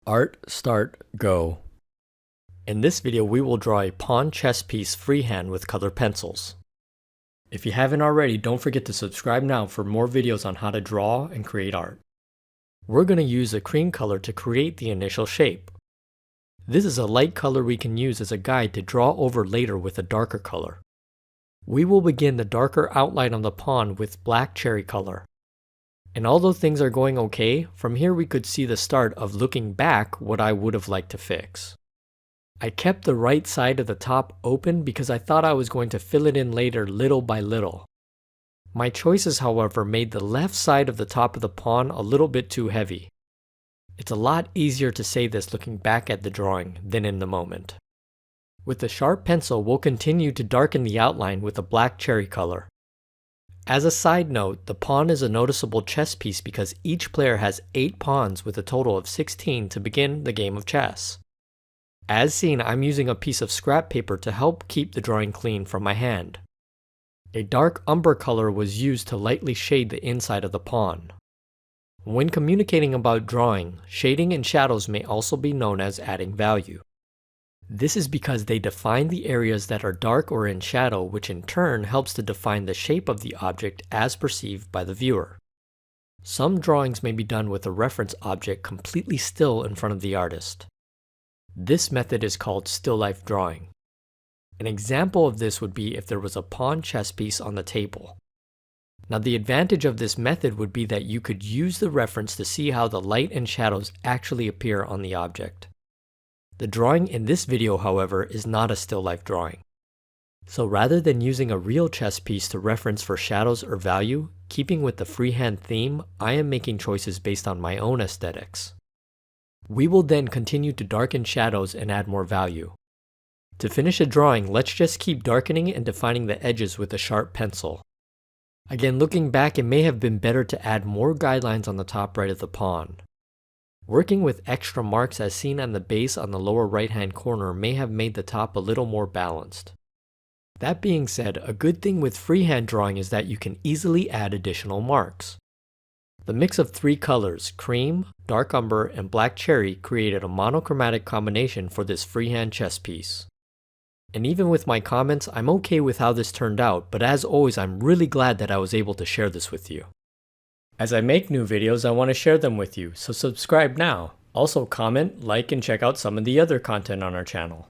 ArtStartGo. In this video we will draw a pawn chess piece freehand with colored pencils. If you haven't already, don't forget to subscribe now for more videos on how to draw and create art. We're going to use a cream color to create the initial shape. This is a light color we can use as a guide to draw over later with a darker color. We will begin the darker outline of the pawn with black cherry color. And although things are going okay, from here we could see the start of looking back what I would have liked to fix. I kept the right side of the top open because I thought I was going to fill it in later little by little. My choices, however, made the left side of the top of the pawn a little bit too heavy. It's a lot easier to say this looking back at the drawing than in the moment. With the sharp pencil, we'll continue to darken the outline with a black cherry color. As a side note, the pawn is a noticeable chess piece because each player has 8 pawns with a total of 16 to begin the game of chess. As seen, I'm using a piece of scrap paper to help keep the drawing clean from my hand. A dark umber color was used to lightly shade the inside of the pawn. When communicating about drawing, shading and shadows may also be known as adding value. This is because they define the areas that are dark or in shadow, which in turn helps to define the shape of the object as perceived by the viewer. Some drawings may be done with a reference object completely still in front of the artist. This method is called still life drawing. An example of this would be if there was a pawn chess piece on the table. Now the advantage of this method would be that you could use the reference to see how the light and shadows actually appear on the object. The drawing in this video, however, is not a still life drawing. So rather than using a real chess piece to reference for shadows or value, keeping with the freehand theme, I am making choices based on my own aesthetics. We will then continue to darken shadows and add more value. To finish a drawing, let's just keep darkening and defining the edges with a sharp pencil. Again, looking back, it may have been better to add more guidelines on the top right of the pawn. Working with extra marks as seen on the base on the lower right hand corner may have made the top a little more balanced. That being said, a good thing with freehand drawing is that you can easily add additional marks. The mix of 3 colors, cream, dark umber, and black cherry, created a monochromatic combination for this freehand chess piece. And even with my comments, I'm okay with how this turned out, but as always, I'm really glad that I was able to share this with you. As I make new videos, I want to share them with you, so subscribe now. Also comment, like, and check out some of the other content on our channel.